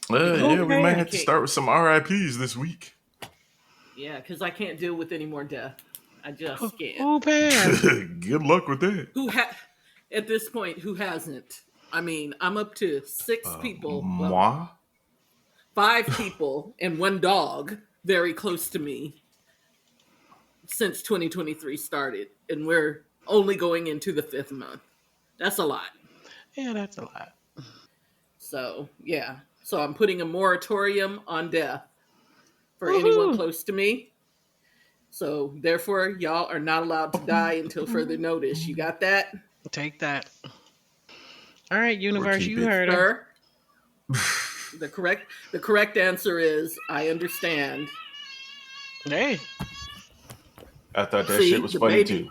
Yeah, we might I have to can't. start with some RIPs this week. Yeah, because I can't deal with any more death. I Who, just can't. who passed? Good luck with that. Who at this point? Who hasn't? I mean, I'm up to six people. Well, Moi? five people and one dog very close to me since 2023 started, and we're only going into the fifth month. That's a lot. Yeah, that's a lot. So yeah. So I'm putting a moratorium on death for anyone Woohoo! close to me. So therefore, y'all are not allowed to die until further notice. You got that, Take that. All right, Or universe, keep you it. heard her. sir? The correct answer is I understand. Hey, I thought that shit See, was the funny too.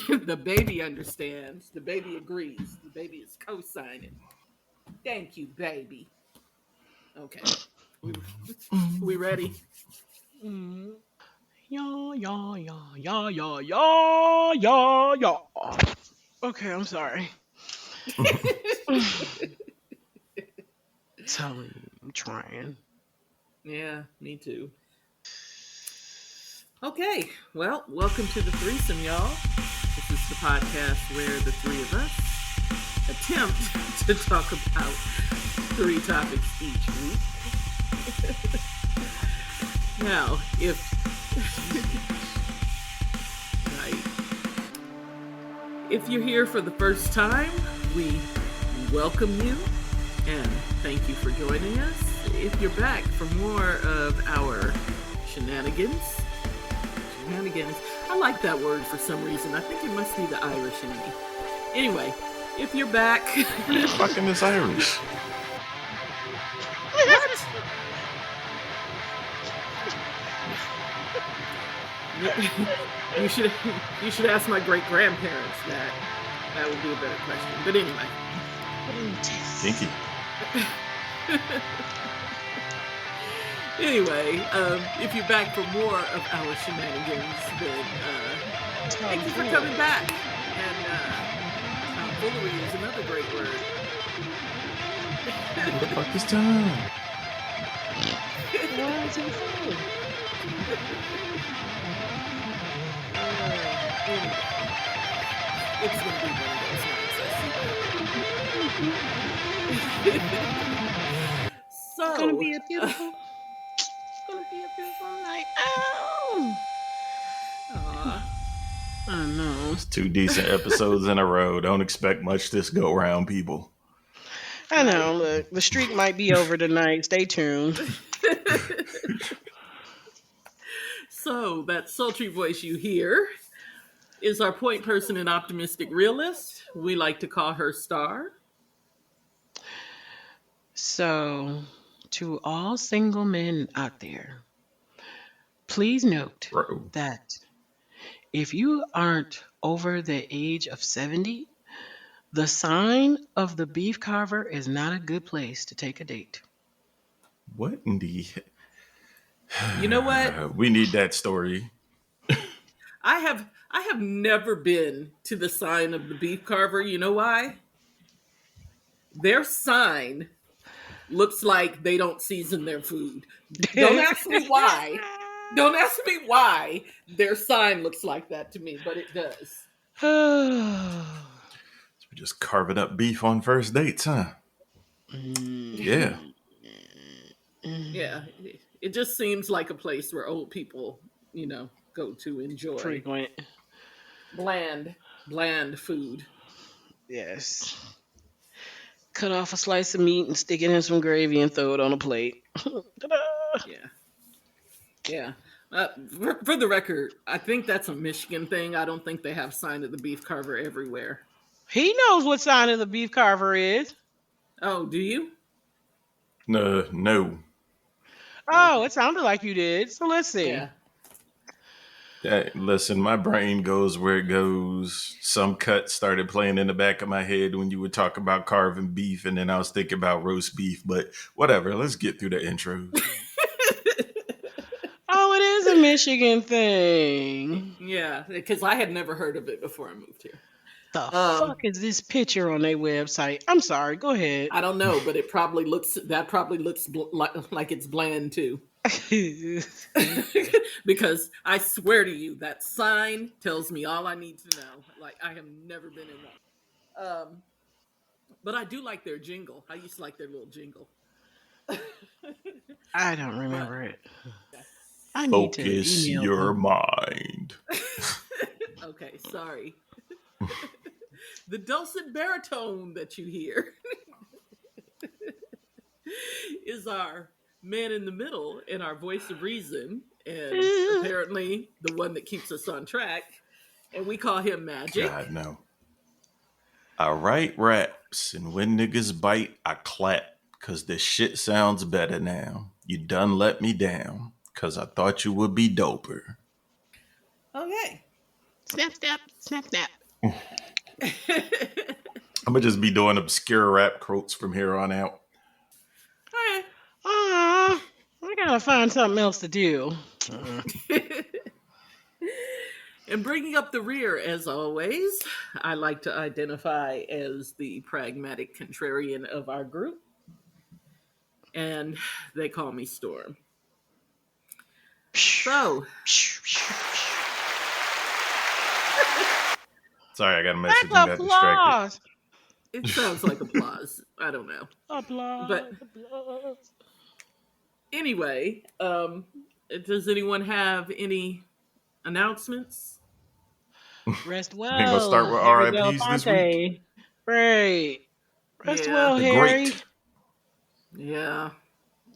baby the baby understands. The baby agrees. The baby is co-signing. Thank you, baby. Okay. We we ready? yeah, yeah, yeah, yeah, yeah, yeah, yeah, yeah. Okay, I'm sorry. Tell me, I'm trying. Yeah, me too. Okay, well, welcome to the threesome, y'all. This is the podcast where the three of us attempt to talk about three topics each week. Now, if right, if you're here for the first time, we welcome you and thank you for joining us. If you're back for more of our shenanigans, I like that word for some reason. I think it must be the Irish in me. Anyway, if you're back, Who the fucking is Irish? what? You should you should ask my great grandparents that. That would be a better question. But anyway. Kinky. Anyway, if you're back for more of our shenanigans, then thank you for coming back. And tomfoolery is another great word. Who the fuck is Tom? Why is it funny? It's gonna be one of those nights. So It's gonna be a beautiful. It's gonna be a beautiful night. Ow! I know. It's 2 decent episodes in a row. Don't expect much this go round, people. I know. Look, the streak might be over tonight. Stay tuned. So that sultry voice you hear is our point person and optimistic realist. We like to call her Star. So, to all single men out there, please note Bro. that if you aren't over the age of 70, the sign of the beef carver is not a good place to take a date. What in the... You know what? We need that story. I have never been to the sign of the beef carver. You know why? Their sign looks like they don't season their food. Don't ask me why. Don't ask me why their sign looks like that to me, but it does. We're just carving up beef on first dates, huh? Yeah. Yeah, it just seems like a place where old people, go to enjoy Frequent. bland food. Yes. Cut off a slice of meat and stick it in some gravy and throw it on a plate. Ta-da! Yeah, yeah. For the record, I think that's a Michigan thing. I don't think they have sign of the beef carver everywhere. He knows what sign of the beef carver is. Oh, do you? No. Oh, it sounded like you did. So let's see. Yeah. Listen, my brain goes where it goes. Some cut started playing in the back of my head when you would talk about carving beef, and then I was thinking about roast beef. But whatever, let's get through the intro. Oh, it is a Michigan thing. Yeah, because I had never heard of it before I moved here. The Um, fuck is this picture on their website? I'm sorry. Go ahead. I don't know, but it probably looks like it's bland too. Because I swear to you, that sign tells me all I need to know. Like I have never been in one. Um, but I do like their jingle. I used to like their little jingle. I don't But remember it. yeah. I need to Focus email your them. mind. Okay, sorry. The dulcet baritone that you hear is our man in the and our voice of reason, and apparently the one that keeps us on track. And we call him Magic. God, no. I write raps, and when niggas bite, I clap. Cause this shit sounds better now. You done let me down. Cause I thought you would be doper. Okay. Snap, snap, snap, snap. I'm gonna just be doing obscure rap quotes from here on out. Okay. Ah, I gotta find something else to do. And bringing up the rear, as always, I like to identify as the pragmatic contrarian of our group, and they call me Storm. So, Sorry, I got a message and Back got distracted. applause. it sounds like applause. I don't know. But Applause, applause. anyway, does anyone have any announcements? Rest We ain't gonna start well, with Harry RIPs this week. Belafonte. Great. Rest Yeah. well, The Harry. great. Yeah.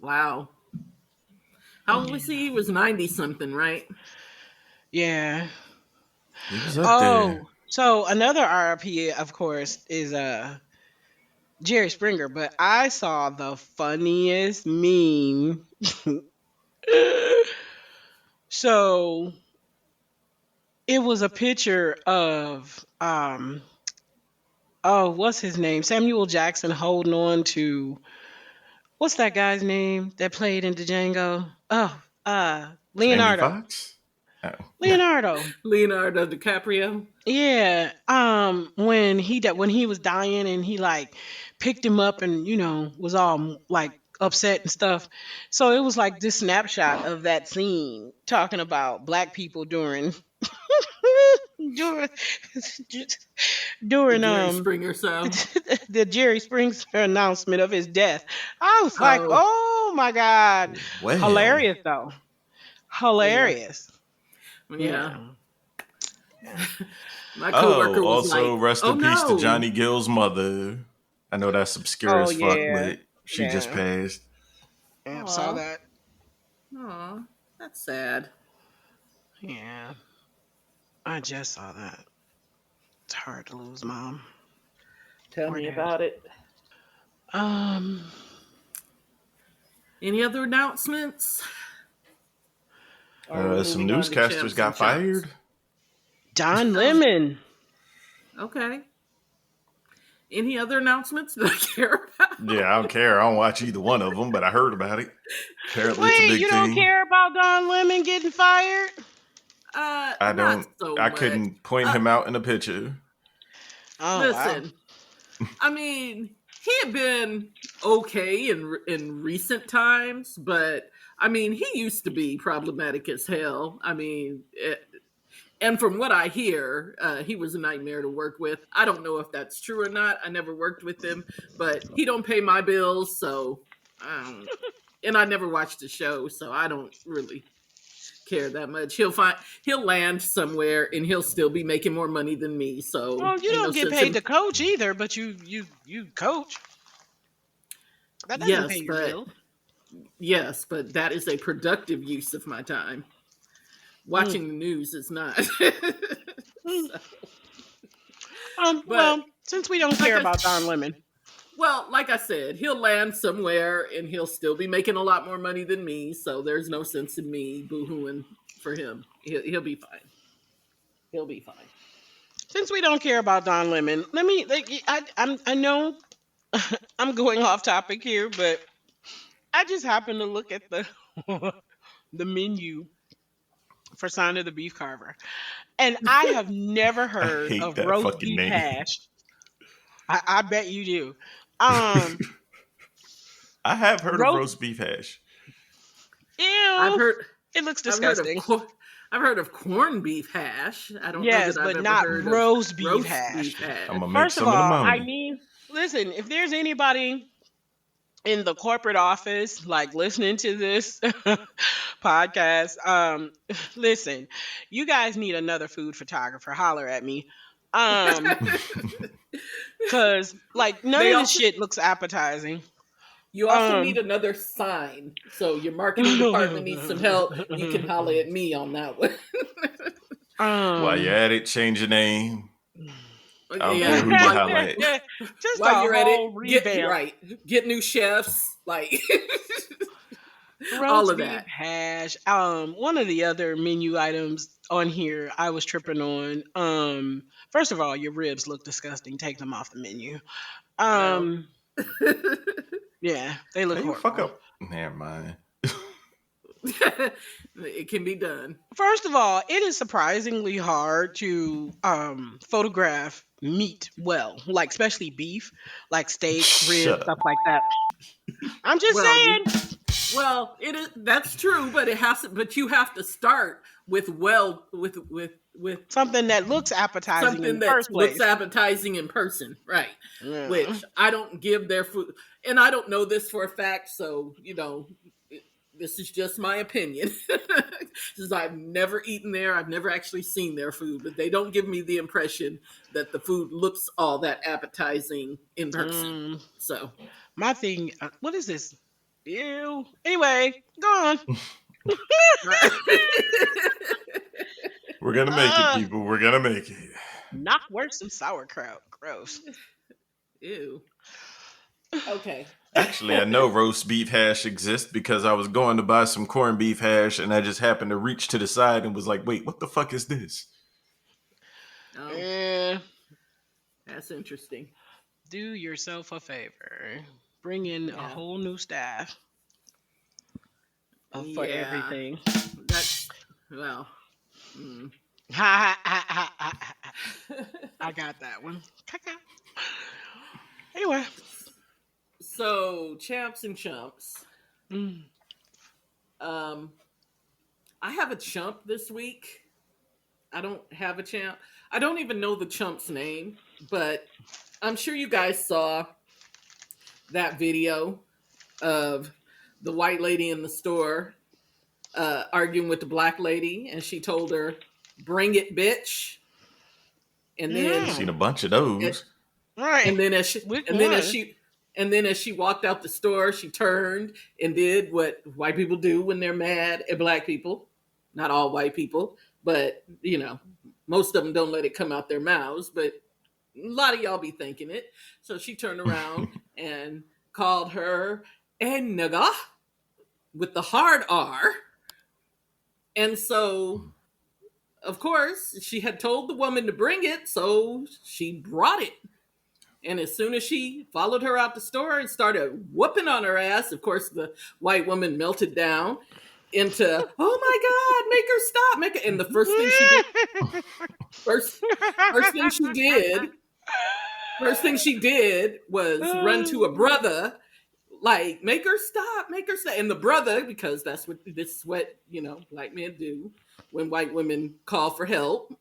Wow. How old was Yeah. he? He was 90 something, right? Yeah. He was up there. Oh, so another RIP, of course, is Jerry Springer, but I saw the funniest meme. So it was a picture of oh, what's his name? Samuel Jackson holding on to what's that guy's name that played in Django? Oh, Jamie Leonardo. Foxx? Oh. Leonardo. Leonardo DiCaprio. Yeah. When he was dying and he like picked him up and was all like upset and stuff. So it was like this snapshot of that scene talking about black people during during The during Jerry Springer show. the Jerry Springer announcement of his death. I was like, Oh, "Oh my god." Well. Hilarious though. yeah. Hilarious. Yeah. Yeah. Yeah. My Oh, coworker was also like, rest oh in peace to no. Johnny Gill's mother. I know that's obscure Oh as fuck, yeah. but she just Yeah. passed. Yeah, saw Aw. that. Aw. That's sad. Yeah. I just saw that. It's hard to lose mom Tell or me dad. about it. Um Any other announcements? Or are we Some moving on to newscasters champs and got chumps? fired. Don Oh, Lemon. okay. Any other announcements that I care about? Yeah, I don't care. I don't watch either one of them, but I heard about it. Apparently, it's a Wait, big you don't thing. care about Don Lemon getting fired? I Not don't. so I much. couldn't point Uh, him out in a picture. Oh wow. listen, I mean, he had been okay in recent times, but I mean, he used to be problematic as hell. I mean, and from what I hear, he was a nightmare to work with. I don't know if that's true or not. I never worked with him, but he don't pay my bills, so I don't. And I never watched the show, so I don't really care that much. He'll land somewhere, and he'll still be making more money than me. So Well, you ain't no don't get sense paid in. to coach either, but you coach. That doesn't pay Yes, your but bills. yes, but that is a productive use of my time. Mm. Watching the news is not. Mm. So, but Well, since we don't like care I about Don Lemon, like I said, he'll land somewhere and he'll still be making a lot more money than me. So there's no sense in me boohooing for him. He'll be fine. He'll be fine. since we don't care about Don Lemon, let me. Like, I know I'm going off topic here, but I just happened to look at the the menu for Sign of the Beef Carver. And I have never I heard hate of that roast fucking beef name. hash. I bet you do. Um, I have heard of roast roast beef hash. I've ew. heard It looks I've heard of disgusting. I've heard of corned beef hash. I don't know that Yes, I've but ever not heard of roast beef roast hash. beef hash. I'm gonna make First of some in the all, I morning. mean, listen, if there's anybody in the corporate office like listening to this podcast, listen, you guys need another food photographer. Holler at me. Um, cause like none They of this also shit looks appetizing. You also need Um, another sign. So your marketing department needs some help. You can holler at me on that one. While you're um, at it, change your name. I don't care Yeah, who you holler at. just while a you're at it, whole get revamp. right. Get new chefs, like all Roast of beef that. hash. One of the other menu items on here I was tripping on. First of all, your ribs look disgusting. Take them off the menu. Well, Um, yeah, they How look you fuck horrible. up? Never mind. it can be done. First of all, it is surprisingly hard to photograph meat well, like especially beef, like steak, ribs, Shut stuff up. like that. I'm just Well, saying well, it is that's true, but it has to. But you have to start with with something that looks appetizing in something the that first looks place. appetizing in person, right? Yeah. Which I don't give their food, and I don't know this for a fact, so this is just my opinion. Since I've never eaten there, I've never actually seen their food, but they don't give me the impression that the food looks all that appetizing in person. Mm, So, my thing, what is this? Ew. Anyway, go on. We're gonna make it, people. We're gonna make it. Not worse than sauerkraut. Gross. ew. Okay. Actually, I know roast beef hash exists because I was going to buy some corned beef hash and I just happened to reach to the side and was like, wait, what the fuck is this? Oh, Eh, that's interesting. do yourself a favor. Bring in a Yeah. whole new staff for Yeah. everything. That's well. mm. Ha, ha, ha, ha, ha, ha. I got that one. Anyway. So, champs and chumps. Mm. Um, I have a chump this week. I don't have a champ. I don't even know the chump's name, but I'm sure you guys saw that video of the white lady in the store arguing with the black lady, and she told her, "Bring it, bitch." And then, I've seen Yeah. a bunch of it, those. Right. and then as she, Which and then as one? she, and then as she walked out the store, she turned and did what white people do when they're mad at black people. Not all white people, but most of them don't let it come out their mouths. But a lot of y'all be thinking it. So she turned around and called her a nigga with the hard R. And so, of course, she had told the woman to bring it, so she brought it. And as soon as she followed her out the store and started whooping on her ass, of course, the white woman melted down into, "Oh my God, make her stop, make her." And the first, first thing she did, first thing she did was run to a brother, like, "Make her stop, make her stop." And the brother, because this is what black men do when white women call for help.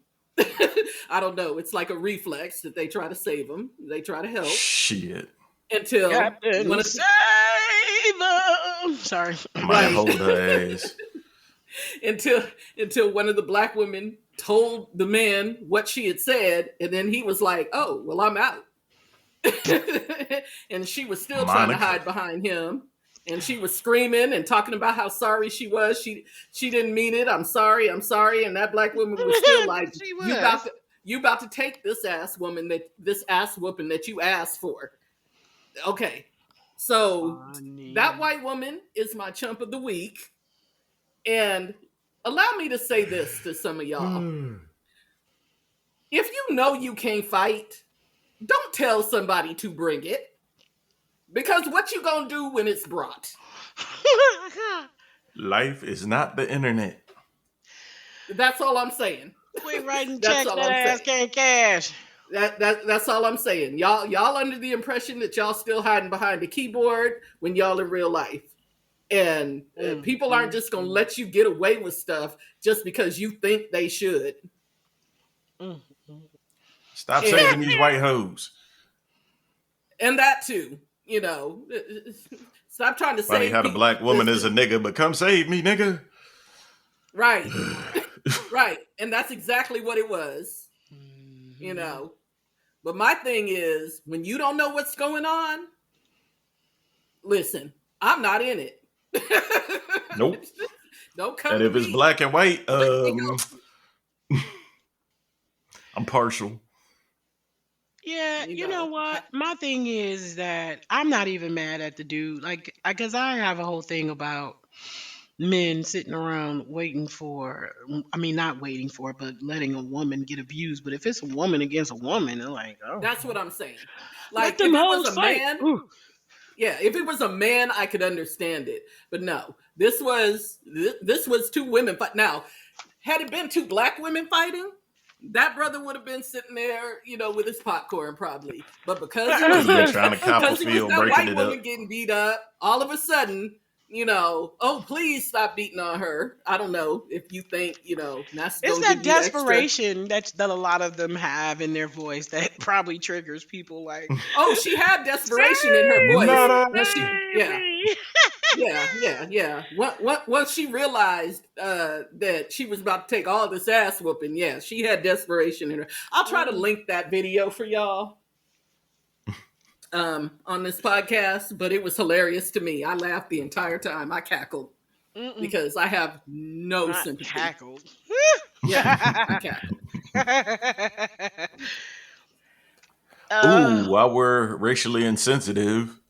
I don't know. It's like a reflex that they try to save them. They try to help Shit. until one Captain of Save. Sorry. I might right hold her ass. until one of the black women told the man what she had said, and then he was like, "Oh, well, I'm out." And she was still trying to Monica. hide behind him, and she was screaming and talking about how sorry she was. She didn't mean it. "I'm sorry, I'm sorry." And that black woman was still like, She "You was. about to take this ass whooping that you asked for." Okay, so Funny. that white woman is my chump of the week. And allow me to say this to some of y'all. If you know you can't fight, don't tell somebody to bring it. Because what you gonna do when it's brought? Life is not the internet. That's all I'm saying. Quit writing That's checks all that I'm ass saying. can't cash. That's all I'm saying. Y'all under the impression that y'all still hiding behind the keyboard when y'all in real life. And Mm, people aren't mm, just going to mm, let you get away with stuff just because you think they should. mm, mm. Stop And saving these white hoes. and that too, stop trying to Funny save how the people. black woman is a Listen, nigga, but come save me, nigga. right, right. And that's exactly what it was, you Mhm. know. But my thing is, when you don't know what's going on, listen, I'm not in it. Nope. Don't And come to if it's me. black and white, Let me go. I'm partial. Yeah, You you know know, what? My thing is that I'm not even mad at the dude. Like, because I have a whole thing about men sitting around waiting for, I mean, not waiting for, but letting a woman get abused. But if it's a woman against a woman, they're like, oh, that's what I'm saying. let Like, them if it was hoes a fight. man, Ooh. yeah, if it was a man, I could understand it. But no, this was two women. But now, had it been two black women fighting, that brother would have been sitting there, with his popcorn probably. But because it was Yeah, trying to because it was Copperfield, that breaking white it woman up. getting beat up, all of a sudden, oh please stop beating on her. I don't know if you think that's It's gonna that give you extra. desperation that a lot of them have in their voice that probably triggers people like, Oh, she had desperation in her save voice. me, Not Now she, yeah, baby. yeah. Once she realized that she was about to take all this ass whooping, yeah, she had desperation in her. I'll try to Mm, link that video for y'all on this podcast, but it was hilarious to me. I laughed the entire time. I cackled mm-mm, because I have no not sympathy. cackled. Yeah, I cackled. Ooh, uh, while we're racially insensitive,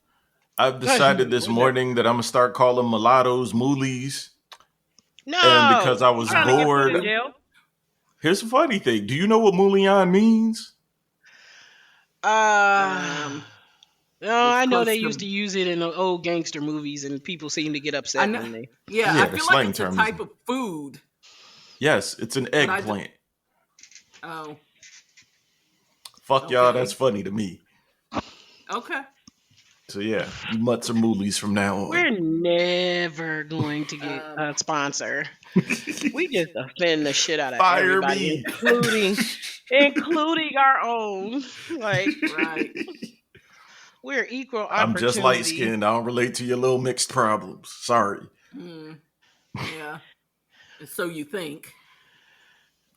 I've decided this what's that? morning that I'm gonna start calling mulattoes moolies. And No, because I you was trying to get put in bored, Nope. jail? here's the funny thing. Do you know what mullion means? Uh, Um, no, it's I know they close used to. to use it in the old gangster movies, and people seem to get I upset know. when they. Yeah, I Yeah, the feel like slang it's a term is type of food, yes, it's an but I don't. eggplant. Oh, Fuck y'all, that's okay, funny to me. okay. So yeah, you mutts are moolies from now on. We're never going to get Um, a sponsor. We just offend the shit out of Fire everybody, me. including our own. Like, right. we're equal I'm just light opportunity. skinned. I don't relate to your little mixed problems. Sorry. Hmm. Yeah. So you think?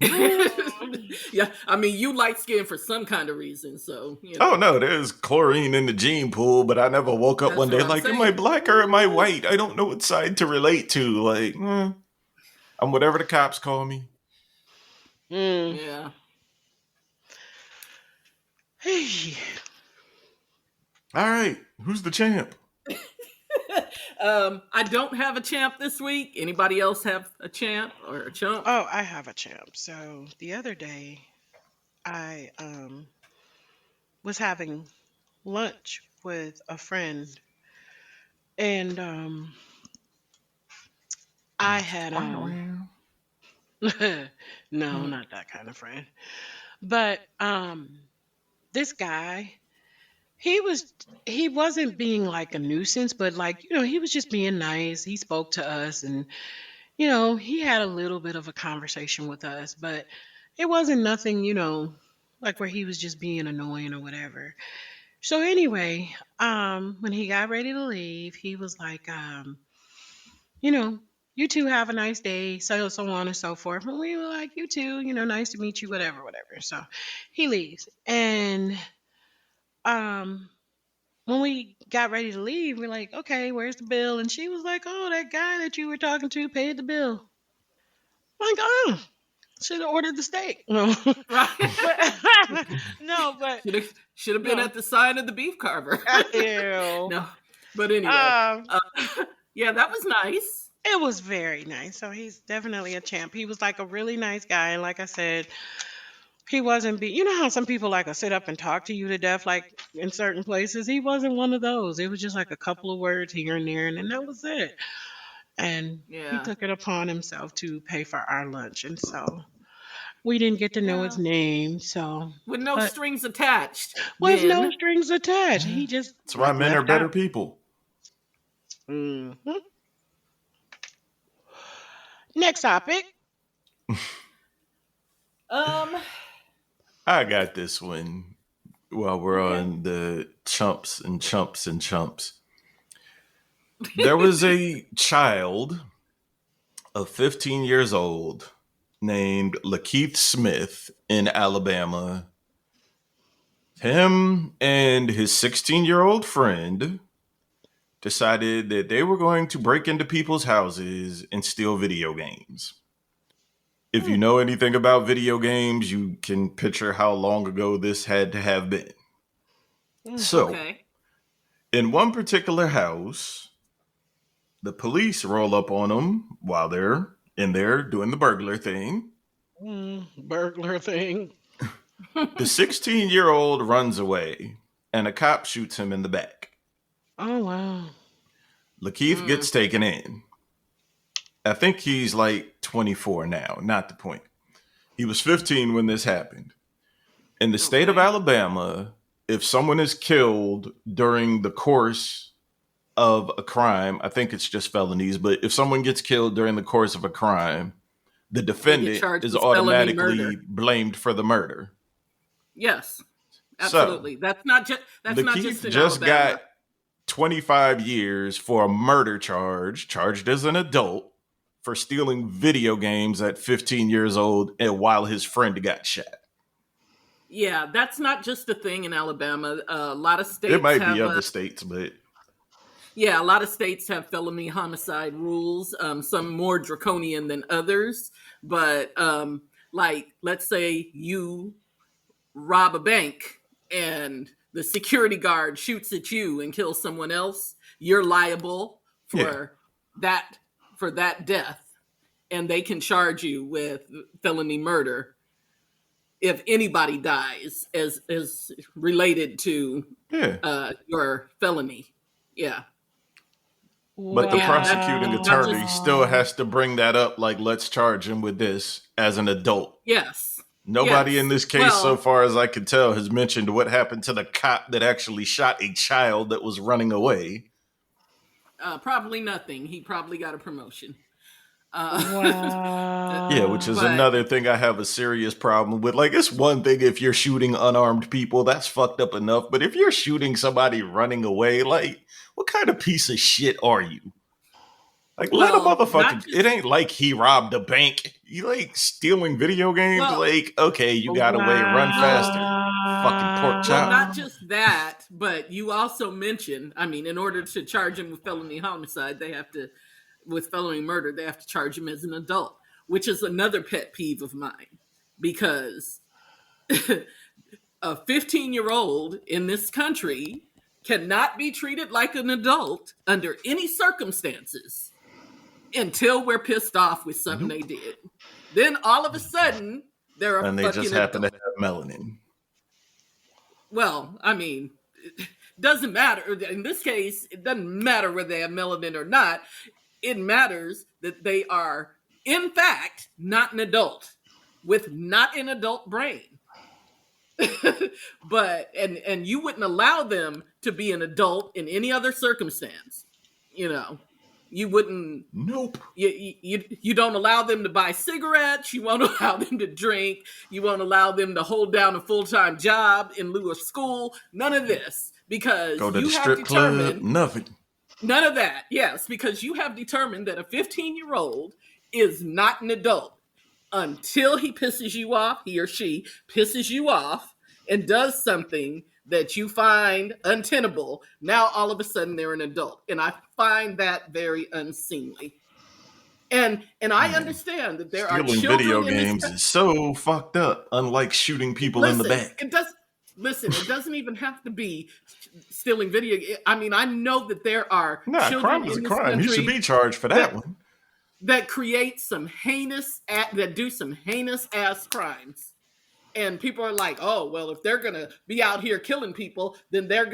Mm. Yeah. I mean, you light skin for some kind of reason, so Oh no, there's chlorine in the gene pool, but I never woke up that's one what day I'm like, am I saying. black or am I white? I don't know what side to relate to. Like, I'm whatever the cops call me. Mm. Yeah. Hey. All right, who's the champ? I don't have a champ this week. Anybody else have a champ or a chump? Oh, I have a champ. So the other day, I was having lunch with a friend, and I had no, Hmm. not that kind of friend. But this guy, he was he wasn't being like a nuisance, but like, he was just being nice. He spoke to us, and he had a little bit of a conversation with us, but it wasn't nothing, like where he was just being annoying or whatever. So anyway, when he got ready to leave, he was like, you know, you two have a nice day, so on and so forth. And we were like, you too, nice to meet you, whatever, whatever. So he leaves. And um when we got ready to leave, we're like, okay, where's the bill? And she was like, oh, that guy that you were talking to paid the bill. I'm like, oh, should have ordered the steak. No. Right. But no, but Should have been no. at the sign of the beef carver. Ew. No, but anyway, Um, uh, yeah, that was nice. it was very nice. So he's definitely a champ. He was like a really nice guy, and like I said, he wasn't be. You know how some people like to sit up and talk to you to death, like in certain places. He wasn't one of those. It was just like a couple of words here and there, and then that was it. and he Yeah. took it upon himself to pay for our lunch, and so we didn't get to know his Yeah. name. So, With no but strings attached, with no then. strings attached, Yeah. he just That's why like men are left better out. people. Mhm. Next topic. Um. I got this one while we're Okay. on the chumps and chumps and chumps. There was a child of 15 years old named Lakeith Smith in Alabama. Him and his 16-year-old friend decided that they were going to break into people's houses and steal video games. If you Hmm. know anything about video games, you can picture how long ago this had to have been. Mm, So, Okay. in one particular house, the police roll up on them while they're in there doing the burglar thing. burglar thing. The 16-year-old runs away, and a cop shoots him in the back. Oh wow. Lakeith Mm, gets taken in. I think he's like 24 now, not the point. He was 15 when this happened. In the state of okay. Alabama, if someone is killed during the course of a crime, I think it's just felonies, but if someone gets killed during the course of a crime, the They get defendant charged is with felony automatically murder. blamed for the murder. Yes, So, absolutely. That's not just Lakeith in just got Alabama. 25 years for a murder charge, charged as an adult, for stealing video games at 15 years old and while his friend got shot. Yeah, that's not just a thing in Alabama. A lot of It states might be have other states, but yeah, a lot of states have felony homicide rules. Some more draconian than others, but like let's say you rob a bank and the security guard shoots at you and kills someone else, you're liable yeah, that for that death, and they can charge you with felony murder if anybody dies as related to yeah. your felony. Yeah, But but the yeah, prosecuting that's not just attorney still Wow. has to bring that up, like, let's charge him with this as an adult. yes, Nobody in yes. this case, so Well, far as I could tell, has mentioned what happened to the cop that actually shot a child that was running away. probably nothing. He probably got a promotion. Uh, Yeah, which is Wow. but another thing I have a serious problem with. Like, it's one thing if you're shooting unarmed people, that's fucked up enough. But if you're shooting somebody running away, like, what kind of piece of shit are you? Like, let a well, not motherfucker. It just ain't like he robbed a bank. You like stealing video games? well, Like, okay, you got away, run well, faster. Fucking pork well, chop. not Wow. just that, but you also mentioned. I mean, in order to charge him with felony homicide, they have to, with felony murder, they have to charge him as an adult, which is another pet peeve of mine because a 15-year-old in this country cannot be treated like an adult under any circumstances until we're pissed off with something they Nope. did. Then all of a sudden, they're a And they just fucking happen to adult. have melanin. Well, I mean, it doesn't matter. In this case, it doesn't matter whether they have melanin or not. It matters that they are, in fact, not an adult with not an adult brain. But and you wouldn't allow them to be an adult in any other circumstance. You know, you wouldn't Nope. you don't allow them to buy cigarettes, you won't allow them to drink, you won't allow them to hold down a full-time job in lieu of school, none of this, because Go to the you have strip club, determined nothing. none of that. Yes, because you have determined that a 15-year-old is not an adult until he pisses you off, he or she pisses you off and does something that you find untenable. Now all of a sudden they're an adult, and I find that very unseemly. And I Man, understand that there are stealing video children in this. games is so fucked up, unlike shooting people in the Listen, back. it does. Listen, it doesn't even have to be stealing video. I mean, I know that there are Nah, children crime is a in this crime. He should country be charged for that that one. that create some that do some heinous ass crimes. And people are like, "Oh, well, if they're gonna be out here killing people, then they're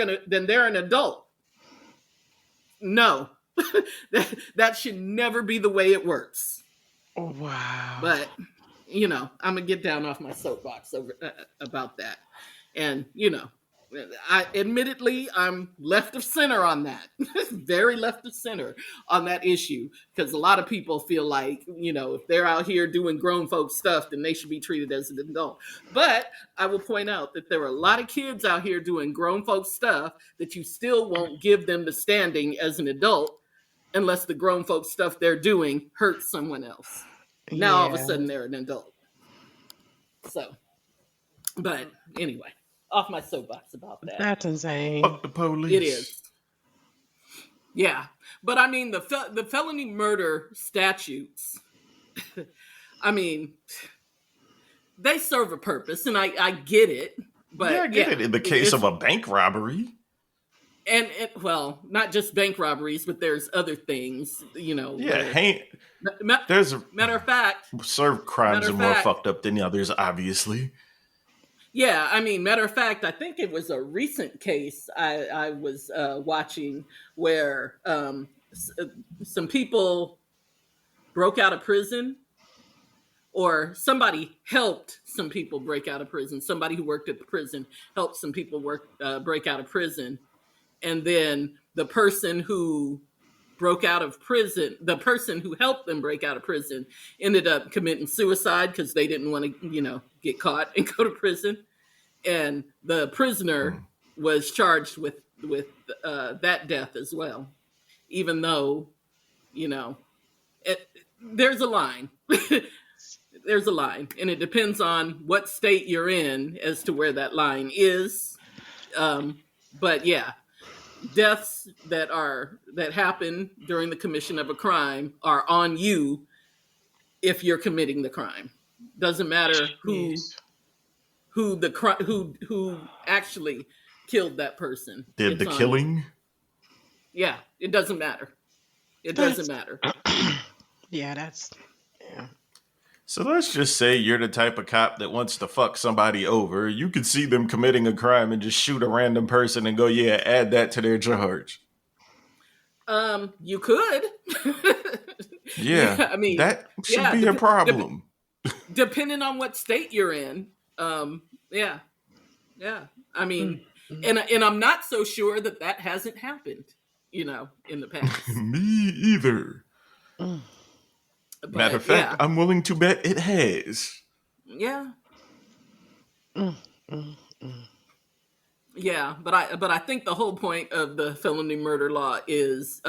an adult." No, That should never be the way it works. Wow. But I'm gonna get down off my soapbox about that. And I admittedly I'm left of center on that. Very left of center on that issue, because a lot of people feel like, if they're out here doing grown folk stuff, then they should be treated as an adult. But I will point out that there are a lot of kids out here doing grown folk stuff that you still won't give them the standing as an adult unless the grown folk stuff they're doing hurts someone else. Now all of a Yeah. sudden they're an adult. So, but anyway, off my soapbox about that. That's insane. Fuck the police. It is. Yeah. But I mean, the felony murder statutes, I mean, they serve a purpose, and I get it. But Yeah, I get it in the case of it's- a bank robbery. and well, not just bank robberies, but there's other things, Yeah, where- there's matter of fact, certain crimes matter are of more fact- fucked up than the others, obviously. yeah, I mean, matter of fact, I think it was a recent case I was watching where some people broke out of prison, or somebody helped some people break out of prison. Somebody who worked at the prison helped some people break out of prison. And then the person who broke out of prison, the person who helped them break out of prison, ended up committing suicide because they didn't want to, get caught and go to prison. And the prisoner was charged with that death as well, even though, there's a line. There's a line, and it depends on what state you're in as to where that line is. But yeah, deaths that happen during the commission of a crime are on you if you're committing the crime. Doesn't matter who actually killed that person. Did It's the on killing? you. Yeah, it doesn't matter. It doesn't matter. Yeah, that's yeah. So let's just say you're the type of cop that wants to fuck somebody over. You could see them committing a crime and just shoot a random person and go, yeah, add that to their charge. You could. Yeah, I mean, that should be a problem. Depending on what state you're in. Yeah. I mean, and I'm not so sure that hasn't happened, in the past. Me either. But, Matter of fact, I'm willing to bet it has. yeah. Yeah, but I think the whole point of the felony murder law is,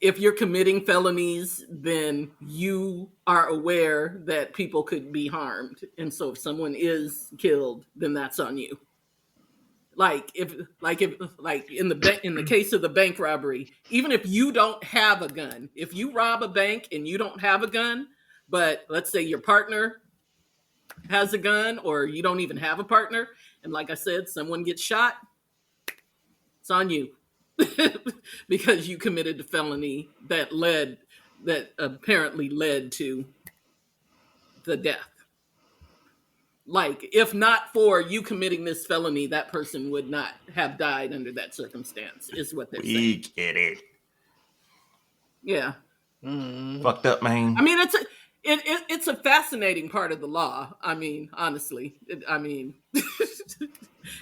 if you're committing felonies, then you are aware that people could be harmed, and so if someone is killed, then that's on you. Like in the case of the bank robbery, even if you don't have a gun, if you rob a bank and you don't have a gun, but let's say your partner has a gun, or you don't even have a partner, and like I said, someone gets shot, it's on you. Because you committed a felony that apparently led to the death. Like, if not for you committing this felony, that person would not have died under that circumstance, is what they're saying. We get it. Yeah. Fucked up, man. I mean, it's a fascinating part of the law. I mean, honestly.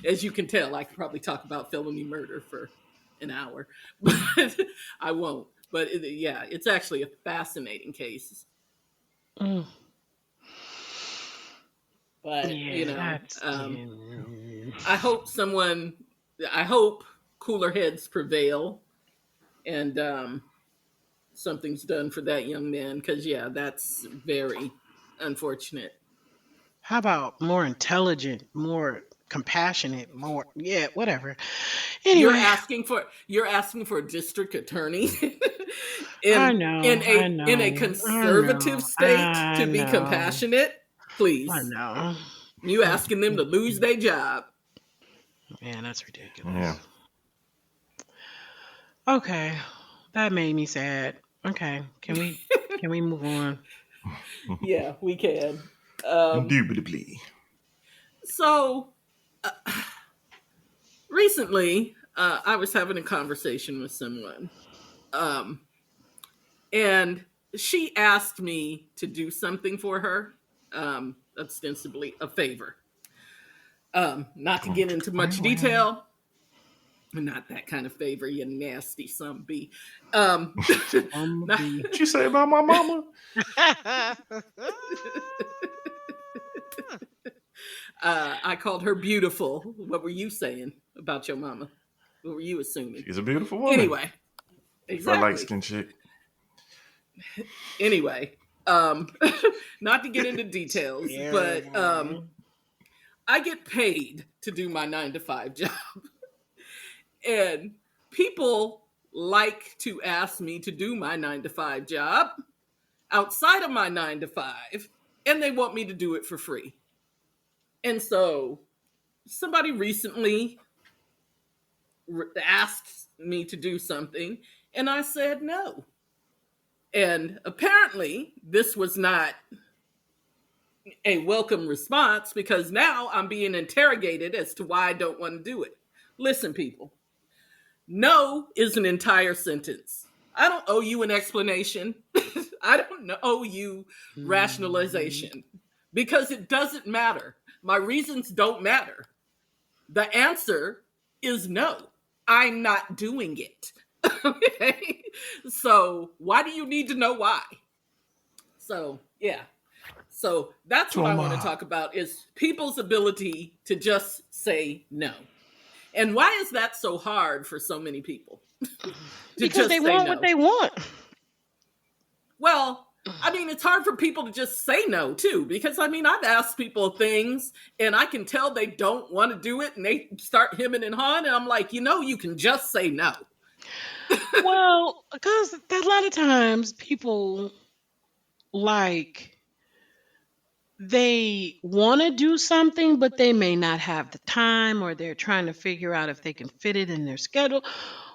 As you can tell, I could probably talk about felony murder for an hour, but I won't. But it's actually a fascinating case. But I hope cooler heads prevail, and something's done for that young man, because that's very unfortunate. How about more intelligent, more compassionate, more whatever. Anyway, you're asking for a district attorney in a conservative state to be compassionate. Please, I know. You asking them to lose their job? Man, that's ridiculous. Yeah. Okay, that made me sad. Okay, can we move on? Yeah, we can. Indubitably. So, recently, I was having a conversation with someone, um, and she asked me to do something for her, ostensibly a favor. Not to get into much detail, not that kind of favor, you nasty some bee. Um, not, Bumblebee. What you say about my mama? I called her beautiful. What were you saying about your mama? What were you assuming? She's a beautiful woman Anyway, for a light exactly. skinned chick. Anyway, not to get into details, but Terrible. I get paid to do my 9 to 5 job. And people like to ask me to do my 9 to 5 job outside of my 9 to 5, and they want me to do it for free. And so somebody recently asked me to do something, and I said no. And apparently, this was not a welcome response because now I'm being interrogated as to why I don't want to do it. Listen, people, no is an entire sentence. I don't owe you an explanation. I don't owe you Mhm. rationalization because it doesn't matter. My reasons don't matter. The answer is no. I'm not doing it. Okay? So, why do you need to know why? So, yeah. So, that's what I want to Toma. talk about is people's ability to just say no. And why is that so hard for so many people to Because they just say want what no? they want. Well, I mean, it's hard for people to just say no too, because I mean, I've asked people things and I can tell they don't want to do it and they start hemming and hawing. And I'm like, you can just say no. Well, because a lot of times people like they want to do something, but they may not have the time, or they're trying to figure out if they can fit it in their schedule,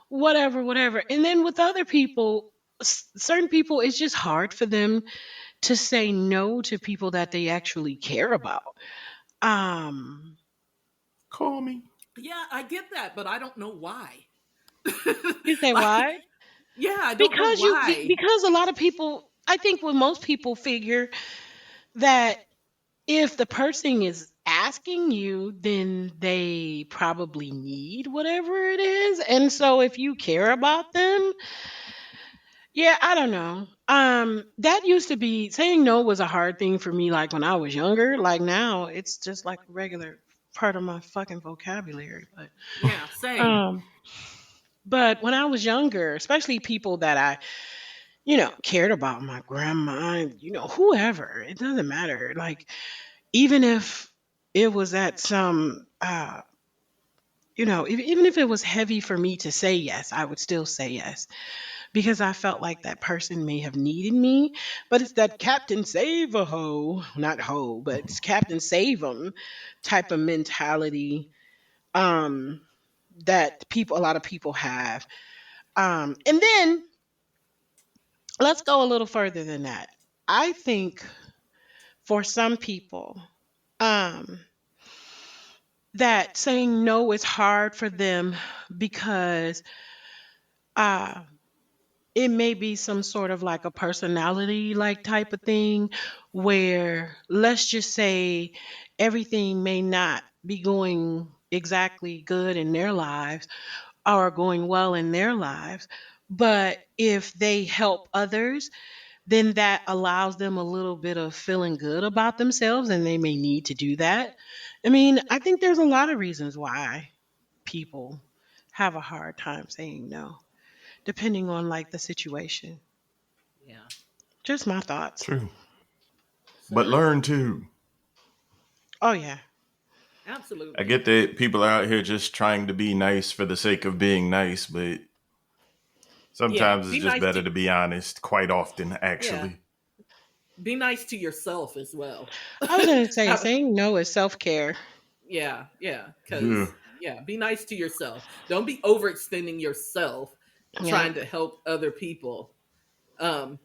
whatever, whatever. And then with other people, certain people, it's just hard for them to say no to people that they actually care about. Um, Call me. Yeah, I get that, but I don't know why. you say Like, why? yeah, I don't know why. Because a lot of people, I think, what most people figure that if the person is asking you, then they probably need whatever it is. And so if you care about them, yeah, I don't know. That used to be, saying no was a hard thing for me like when I was younger. Like now it's just like a regular part of my fucking vocabulary. Yeah, same. Um but when I was younger, especially people that I, cared about, my grandma, whoever, it doesn't matter. Like even if it was at some even if it was heavy for me to say yes, I would still say yes because I felt like that person may have needed me. But it's that Captain Save a Ho, not ho, but it's Captain Save 'em type of mentality um, that a lot of people have. And then let's go a little further than that. I think for some people, um, that saying no is hard for them because uh, it may be some sort of like a personality like type of thing where, let's just say, everything may not be going exactly good in their lives or going well in their lives, but if they help others, then that allows them a little bit of feeling good about themselves and they may need to do that. I mean, I think there's a lot of reasons why people have a hard time saying no, depending on like the situation. Yeah. Just my thoughts. True. But So, learn to. Oh yeah. I absolutely. get that people are out here just trying to be nice for the sake of being nice, but Yeah, sometimes it's be just nice better to to be honest, quite often, yeah, actually. be nice to yourself as well. I was gonna say saying no is self care. Yeah, yeah, Yeah. because yeah, be nice to yourself. Don't be overextending yourself Yeah. trying to help other people. Um,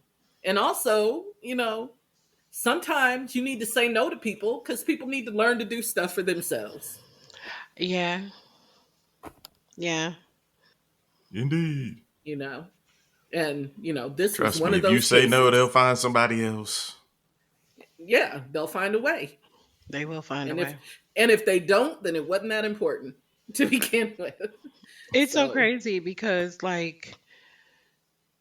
and also, sometimes you need to say no to people because people need to learn to do stuff for themselves. Yeah. Yeah. Indeed. you know. And this was Trust one me, of if you those say no, cases. they'll find somebody else. Yeah, they'll find a way. They will find a And if way. they don't, then it wasn't that important to begin with. It's so So, crazy because, like,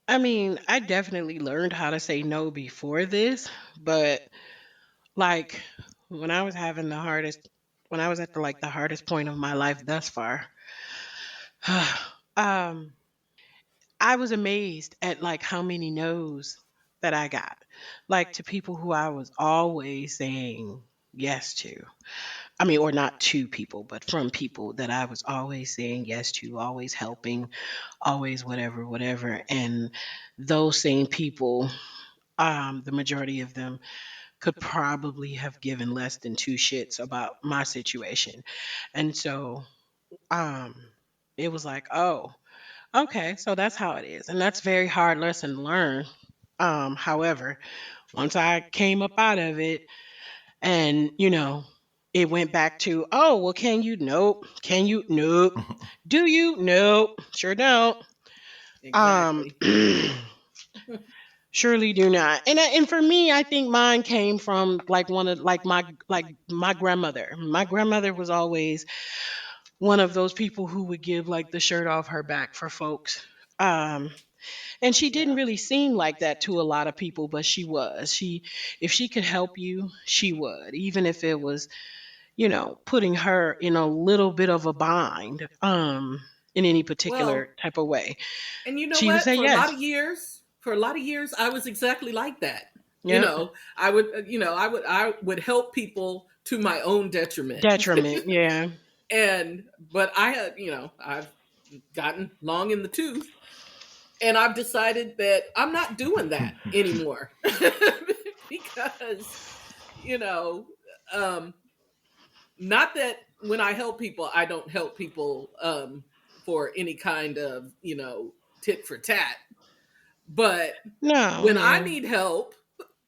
I mean, I definitely learned how to say no before this, but like when I was having the hardest, when I was at the hardest point of my life thus far, um, I was amazed at like how many no's that I got, like to people who I was always saying yes to. I mean, or not to people, but from people that I was always saying yes to, always helping, always whatever, whatever. And those same people, the majority of them could probably have given less than two shits about my situation. And so um, it was like, oh, okay, so that's how it is. And that's a very hard lesson to learn. However, once I came up out of it and, it went back to, oh, well, can you? Nope. Can you? Nope. Do you? Nope. Sure don't. Um, exactly. surely do not. And for me, I think mine came from like one of like my grandmother. My grandmother was always one of those people who would give like the shirt off her back for folks. Um, and she didn't Yeah. really seem like that to a lot of people, but she was. If she could help you, she would, even if it was, putting her in a little bit of a bind, in any particular Well, type of way. and you know She would what? say yes. For a lot of years, I was exactly like that. Yep. I would help people to my own detriment. Detriment. Yeah. And but I've gotten long in the tooth, and I've decided that I'm not doing that anymore. Because you know, um not that when I help people, I don't help people for any kind of, tit for tat, but No. when I Yeah. need help,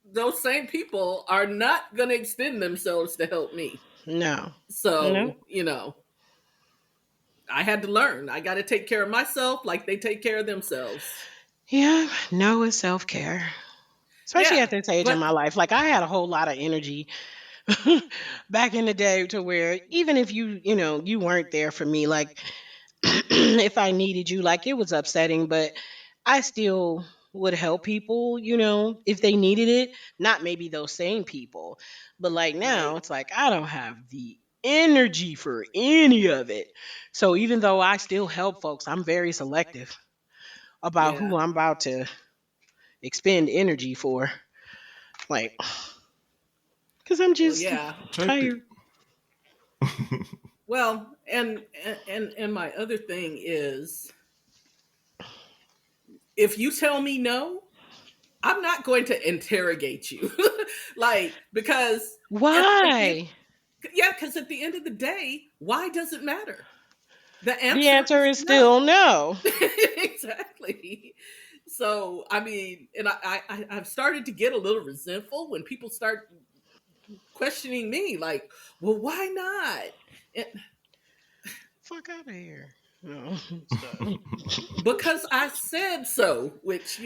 those same people are not going to extend themselves to help me. No. No. So, I had to learn. I got to take care of myself like they take care of themselves. Yeah. No is self care, especially Yeah, at this age in but my life. Like I had a whole lot of energy back in the day to where even if you weren't there for me, like if I needed you, like it was upsetting, but I still would help people, if they needed it. Not maybe those same people, but like now right. it's like I don't have the energy for any of it. So even though I still help folks, I'm very selective about Yeah. who I'm about to expend energy for. Like, because I'm Well, just yeah. Protect it. tired. Well, and my other thing is, if you tell me no, I'm not going to interrogate you. Like, because at the end, Why? yeah, because at the end of the day, why does it matter? The The answer answer is is no. still no. Exactly. So I mean, and I've started to get a little resentful when people start questioning me, like, well, why not? And Fuck out of here. No, stop. because I said so, which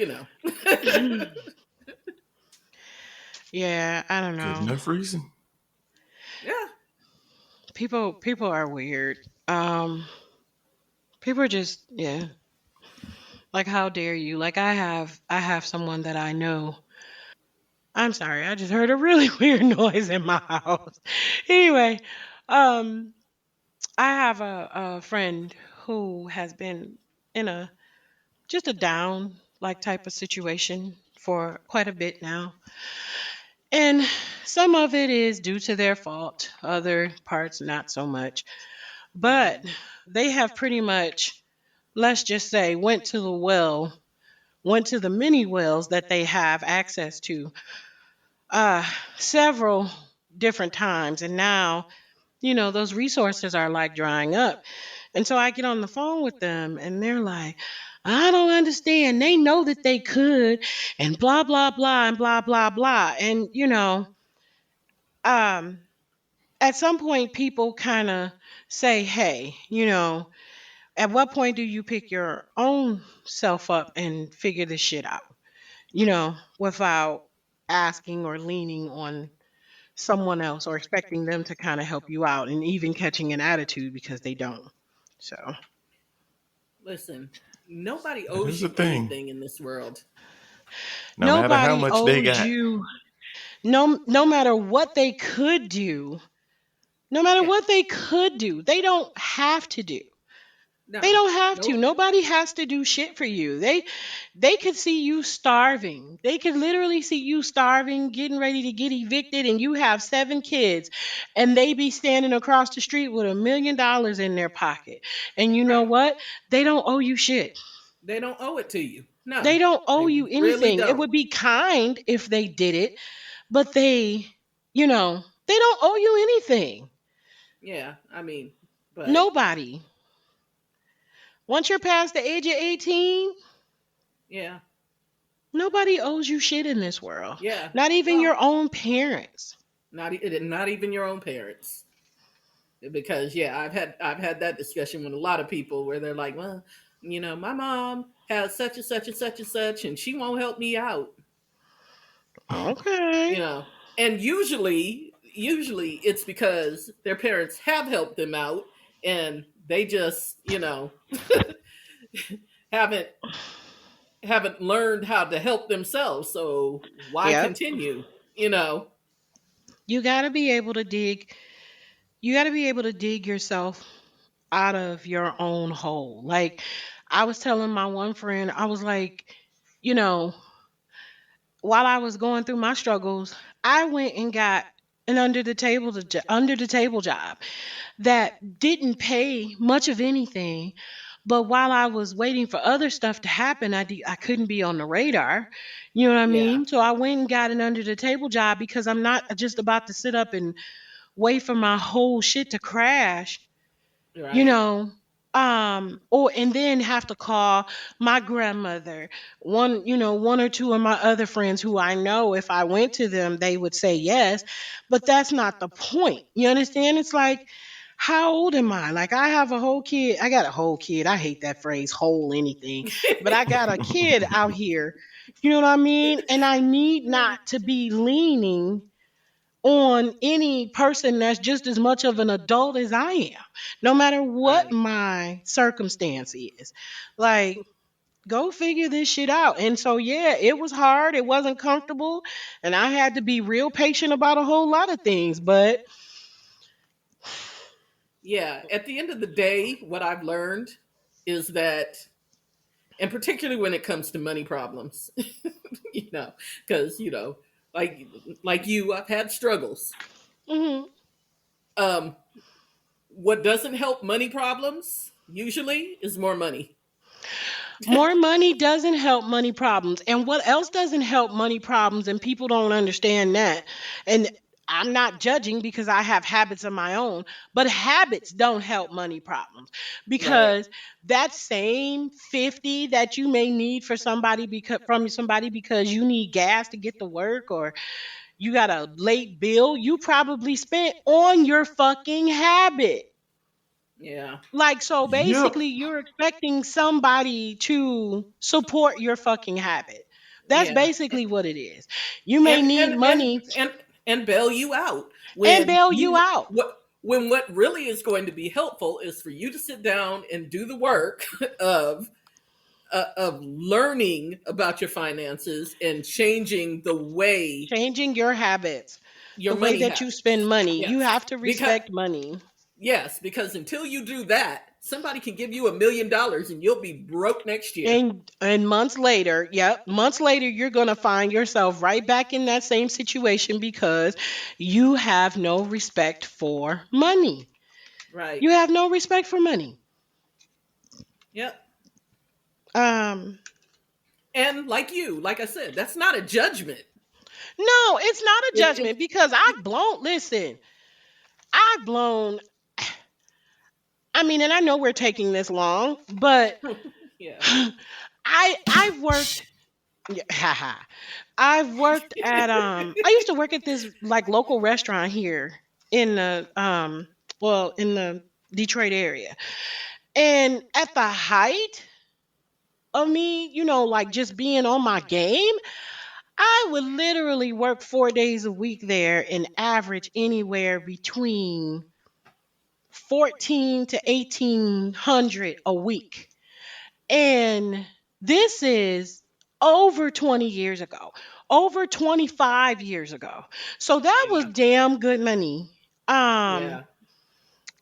Yeah, I don't Good know. enough reason. yeah, People are weird. Um, people are just, yeah. Like how dare you? Like I have someone that I know. I'm sorry, I just heard a really weird noise in my house. Anyway, um, I have a friend who has been in a just a down like type of situation for quite a bit now. And some of it is due to their fault, other parts not so much. But hmm they have pretty much, let's just say, went to the many wells that they have access to uh, several different times. And now, those resources are like drying up. And so I get on the phone with them and they're like, I don't understand. They know that they could, and blah, blah, blah, and blah, blah, blah. And, um, at some point, people kind of say, hey, At what point do you pick your own self up and figure this shit out? Without asking or leaning on someone else or expecting them to kind of help you out and even catching an attitude because they don't. So Listen, nobody That owes is a you thing. anything in this world. No matter how nobody much they owed got. you. No matter what they could do, no matter Yeah. what they could do, they don't have to do. They No. don't have to. Nope. Nobody has to do shit for you. They could see you starving. They could literally see you starving, getting ready to get evicted, and you have 7 kids, and they be standing across the street with $1 million in their pocket. And you know Right. what? They don't owe you shit. They don't owe it to you. No. They don't owe They you really anything. It don't. would be kind if they did it, but they don't owe you anything. Yeah. I mean, but Nobody. Once you're past the age of 18, yeah. nobody owes you shit in this world. Yeah. Not even your Well, own parents. not even your own parents. Because yeah, I've had that discussion with a lot of people where they're like, well, my mom has such and such and such and such, and she won't help me out. Okay. you know and usually it's because their parents have helped them out, and they just haven't haven't learned how to help themselves, so why Yep. continue? You got to be able to dig. You got to be able to dig yourself out of your own hole. Like I was telling my one friend, I was like, you know, while I was going through my struggles, I went and got an under the table job that didn't pay much of anything. But while I was waiting for other stuff to happen, I couldn't be on the radar. You know what I Yeah. mean? So I went and got an under the table job because I'm not just about to sit up and wait for my whole shit to crash, you Right. know or and then have to call my grandmother, one or two of my other friends who I know if I went to them they would say yes, but that's not the point. You understand? It's like, how old am I? Like, I got a whole kid. I hate that phrase, whole anything, but I got a kid out here, you know what I mean, and I need not to be leaning on any person that's just as much of an adult as I am, no matter what Right. my circumstance is. Like, go figure this shit out. And so, yeah, it was hard. It wasn't comfortable. And I had to be real patient about a whole lot of things. But Yeah, at the end of the day, what I've learned is that, and particularly when it comes to money problems, you know because like you, I've had struggles. mhm, um what doesn't help money problems usually is more money. more money doesn't help money problems. And what else doesn't help money problems? And people don't understand that. And I'm not judging because I have habits of my own, but habits don't help money problems Right. because that same 50 that you may need for somebody because you need gas to get to work or you got a late bill, you probably spent on your fucking habit. Yeah. Like, so Yep. basically, you're expecting somebody to support your fucking habit. That's Yeah. basically what it is. You may and need and and money and and bail you out and when bail you you out. what really is going to be helpful is for you to sit down and do the work of learning about your finances and changing the way Changing your habits, your the way money that you habits. spend money. You Yes. have to Because respect money. yes, because until you do that, somebody can give you $1 million and you'll be broke next year. And months later, yep, months later, you're going to find yourself right back in that same situation because you have no respect for money. Right. You have no respect for money. Yep. Um, And like I said, that's not a judgment. no, it's not a It, judgment because I've blown, I mean, and I know we're taking this long, but yeah. I've worked, yeah, haha. I've worked at I used to work at this like local restaurant here in the in the Detroit area. And at the height of me, like just being on my game, I would literally work 4 days a week there and average anywhere between 14 to 1800 a week. And this is over 20 years ago, over 25 years ago. So that was Yeah. damn good money. Um, Yeah.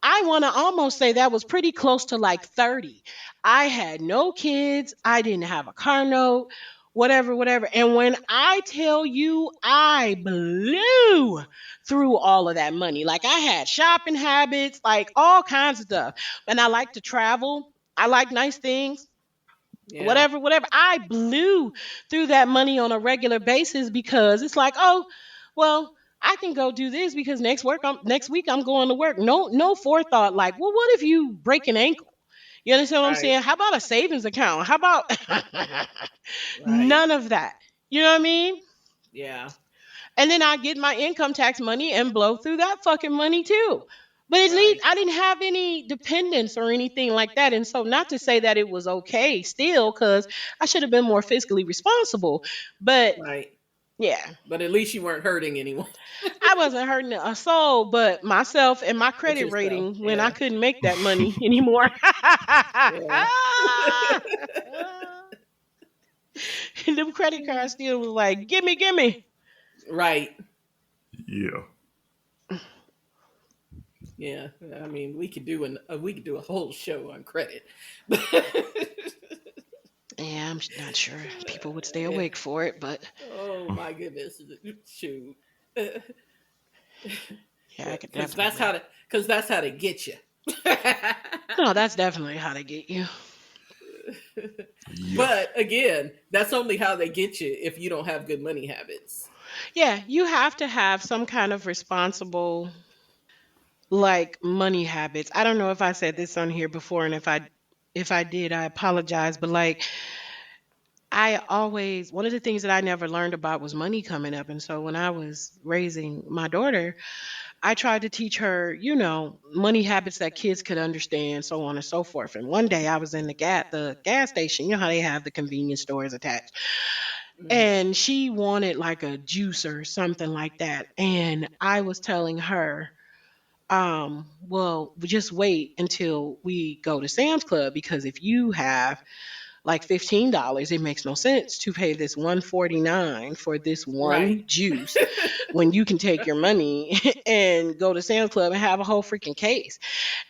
I want to almost say that was pretty close to like 30. I had no kids. I didn't have a car note, whatever, whatever. And when I tell you, I blew through all of that money. Like I had shopping habits, like all kinds of stuff. And I like to travel. I like nice things, Yeah. whatever, whatever. I blew through that money on a regular basis because it's like, oh, well, I can go do this because next week I'm going to work. No forethought. Like, well, what if you break an ankle? You understand what I'm Right. saying? How about a savings account? How about Right. none of that? You know what I mean? Yeah. And then I get my income tax money and blow through that fucking money too. But at least Right. I didn't have any dependents or anything like that. And so, not to say that it was okay still, because I should have been more fiscally responsible. But Right. yeah, But at least you weren't hurting anyone. I wasn't hurting a soul but myself and my But credit yourself. rating when I Yeah. couldn't make that money anymore. Yeah. And them credit cards still was like, gimme, gimme. Right. Yeah. Yeah. I mean, we could do a whole show on credit. Yeah, I'm not sure people would stay Yeah. awake for it, but Oh my goodness. Shoot. yeah, I could Because that's how definitely. to because that's how to get you. No, that's definitely how they get you. Yeah. But again, that's only how they get you if you don't have good money habits. Yeah, you have to have some kind of responsible like money habits. I don't know if I said this on here before, and if I did, I apologize, but like I always one of the things that I never learned about was money coming up. And so when I was raising my daughter, I tried to teach her, money habits that kids could understand, so on and so forth. And one day I was in the gas station, how they have the convenience stores attached. Hmm. And she wanted like a juice or something like that. And I was telling her, well, just wait until we go to Sam's Club because if you have like $15, it makes no sense to pay this 149 for this Right. one juice when you can take your money and go to Sam's Club and have a whole freaking case.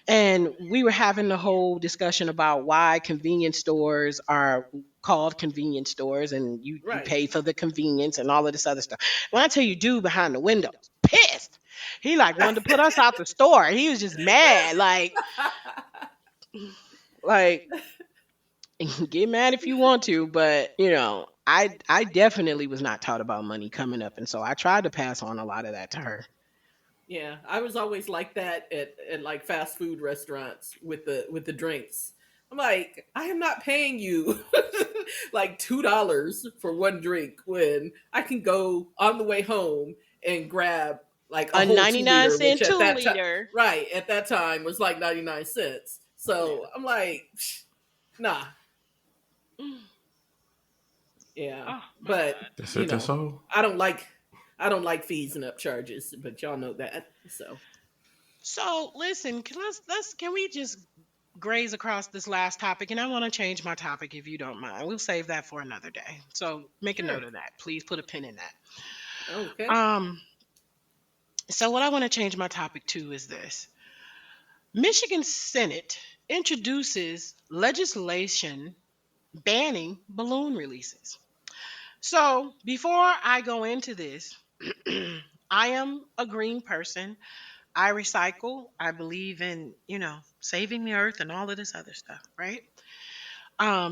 And we were having the whole discussion about why convenience stores are called convenience stores and you Right. pay for the convenience and all of this other stuff. When I tell you, dude behind the window was pissed. He like wanted to put us out the store. He was just mad. Like get mad if you want to, but I definitely was not taught about money coming up, and so I tried to pass on a lot of that to her. Yeah, I was always like that at like fast food restaurants with the drinks. I'm like, I am not paying you like $2 for one drink when I can go on the way home and grab like a A whole 99 2 liter, which cent at 2 that time, liter. right at that time was like 99 cents. Yeah. So I'm like, nah, Mm. yeah, Oh my but god. That's you it. That's know, all. I don't like I don't like fees and up charges, but y'all know that. So So listen, can we just graze across this last topic? And I want to change my topic if you don't mind. We'll save that for another day. So make a note sure, of that. Please put a pin in that. okay, Um, so what I want to change my topic to is this. Michigan Senate introduces legislation banning balloon releases. So before I go into this, I am a green person. I recycle. I believe in, saving the earth and all of this other stuff, right?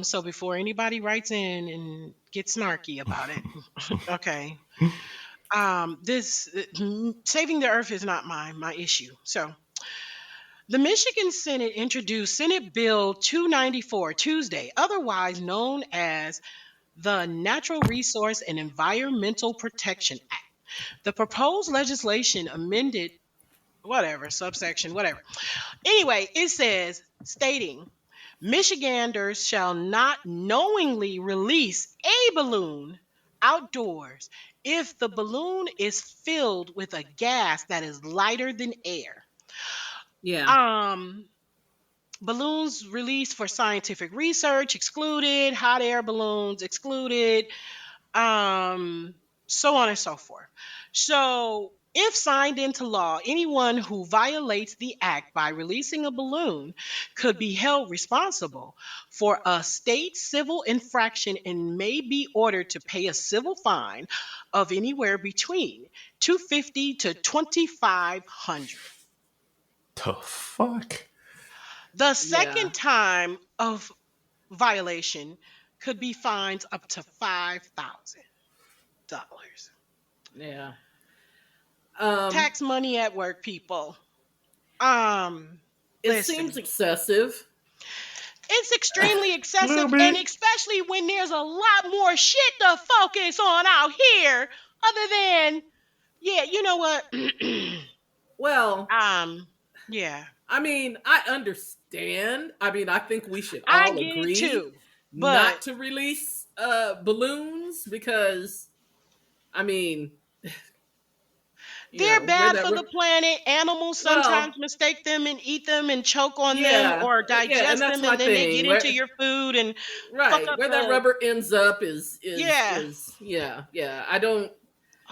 So before anybody writes in and gets snarky about it, okay. This saving the earth is not my issue. So the Michigan Senate introduced Senate Bill 294 Tuesday, otherwise known as the Natural Resource and Environmental Protection Act. The proposed legislation amended whatever, subsection, whatever. Anyway, it says, stating Michiganders shall not knowingly release a balloon outdoors if the balloon is filled with a gas that is lighter than air. Yeah. Um, Balloons released for scientific research excluded, hot air balloons excluded, um, so on and so forth. So, if signed into law, anyone who violates the act by releasing a balloon could be held responsible for a state civil infraction and may be ordered to pay a civil fine of anywhere between 250 to 2500. The fuck? The Yeah. second time of violation could be fines up to $5,000. Yeah. Um, Tax money at work, people. Um, it seems Listen, excessive. it's extremely A little excessive, and bit. especially when there's a lot more shit to focus on out here, other than, yeah, you know what? Well, um, yeah, I mean, I understand. I mean, I think we should I all get it agree too, but not to release balloons because, I mean, they're where bad that. for the planet. Animals sometimes Well, mistake them and eat them and choke on them yeah, or yeah, and digest that's them, my and then they get thing. into your food and fuck Right, up where that the. rubber ends up Yeah, is yeah, yeah. I don't.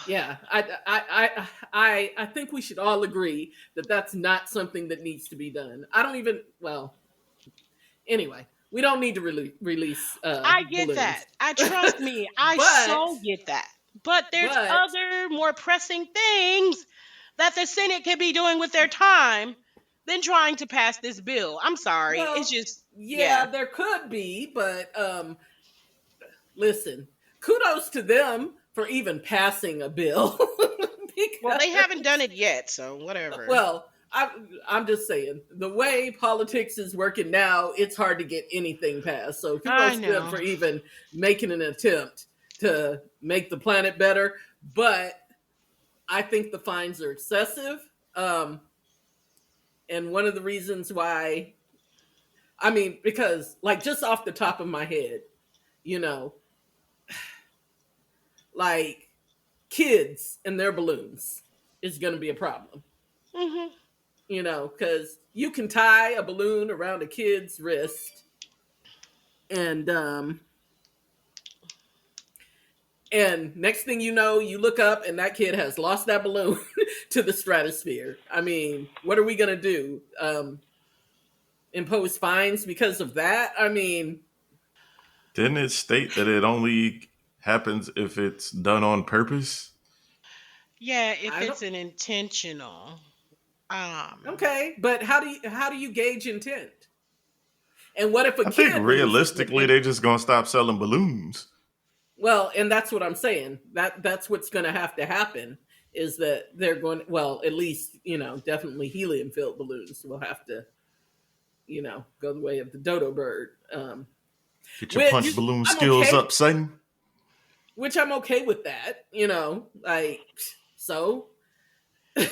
Yeah, I think we should all agree that that's not something that needs to be done. I don't even. Well, anyway, we don't need to release I get that. balloons, I trust me. I but so get that. But there's but other more pressing things that the Senate could be doing with their time than trying to pass this bill. I'm sorry. It's well, just, yeah, yeah. there could be, but listen, kudos to them for even passing a bill Well, they haven't done because it yet, so whatever. well, I'm just saying the way politics is working now, it's hard to get anything passed. So I kudos to them know. for even making an attempt to make the planet better. But I think the fines are excessive. And one of the reasons why, I mean, because like just off the top of my head, you know, like kids and their balloons is going to be a problem. Hmm. Because you can tie a balloon around a kid's wrist, and next thing you know, you look up and that kid has lost that balloon to the stratosphere. I mean, what are we gonna do? Impose fines because of that? I mean, Didn't it state that it only happens if it's done on purpose? Yeah, if I don't. it's an intentional. Um, Okay, but how do you gauge intent? And what if a I think kid releases it? realistically they just gonna stop selling balloons. Well, and that's what I'm saying. That's what's going to have to happen is that they're going. Well, at least definitely helium filled balloons will have to go the way of the dodo bird. Get your punch Which balloon I'm skills okay. up, son. Which I'm okay with that. Like so. I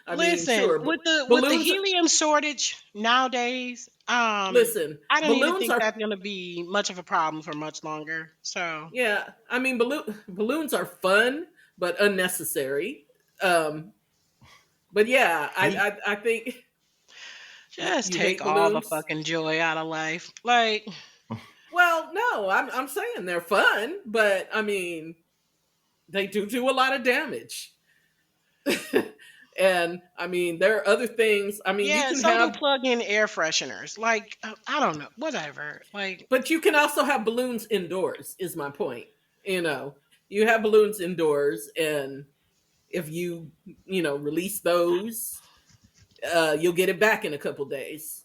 mean, Listen, sure, with the balloons. helium shortage nowadays, Listen, I don't even balloons think are. that's gonna be much of a problem for much longer. So Yeah, I mean, balloons are fun but unnecessary. Um, but yeah, Hate. I think just you take hate all the balloons. fucking joy out of life. Like, Well, no, I'm saying they're fun, but I mean they do a lot of damage. And I mean there are other things. I mean you yeah, can so do have, plug-in air fresheners. Like, I don't know, whatever. Like, but you can also have balloons indoors. Is my point. You know, you have balloons indoors, and if release those, you'll get it back in a couple days.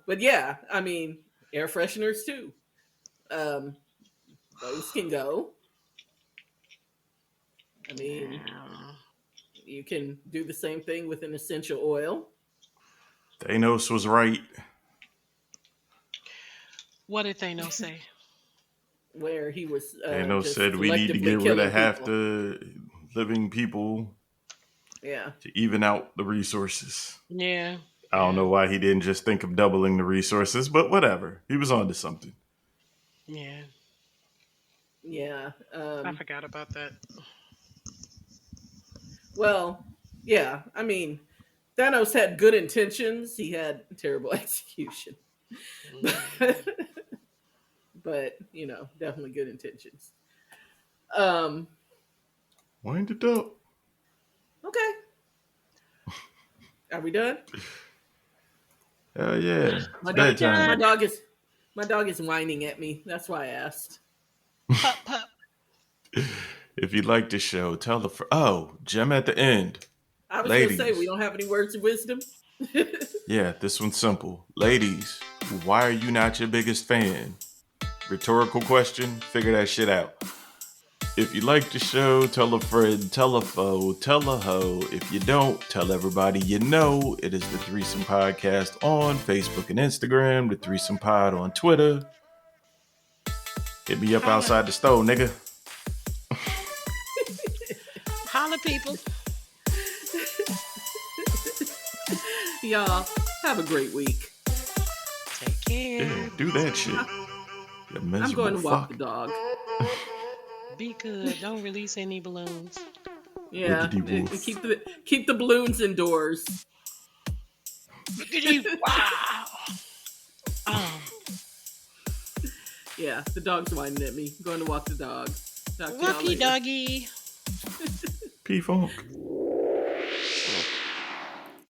But yeah, I mean air fresheners too. Um, those can go. I mean, you can do the same thing with an essential oil. Thanos was right. what did they know say? Where he was Thanos just said we need to collectively get rid killing of half people. the living people Yeah. to even out the resources. Yeah. I don't Yeah. know why he didn't just think of doubling the resources, but whatever. He was on to something. Yeah. Yeah. I forgot about that. Well, yeah. I mean, Thanos had good intentions. He had terrible execution. Hmm. But definitely good intentions. Um, Wind it up. okay. Are we done? Hell yeah. It's My dog, We bedtime. my done. dog is, my dog is whining at me. That's why I asked. Pup pup. If you like the show, tell the oh, gem at the end. I was gonna say we Ladies. don't have any words of wisdom. Yeah, this one's simple. Ladies, why are you not your biggest fan? Rhetorical question. Figure that shit out. If you like the show, tell a friend, tell a foe, tell a hoe. If you don't, tell everybody you know. It is the Threesome Podcast on Facebook and Instagram, the Threesome Pod on Twitter. Hit me up Holla. outside the store, nigga. Holla, people. Y'all have a great week. Take Yeah, care. do that shit. You I'm going miserable to walk the fuck. dog. Be good. Don't release any balloons. Yeah, Wiggity and woof. keep the balloons indoors. Biggity wow. Um, Yeah, the dog's whining at me. I'm going to walk the dog. Talk to y'all Lucky later. doggy. P Funk.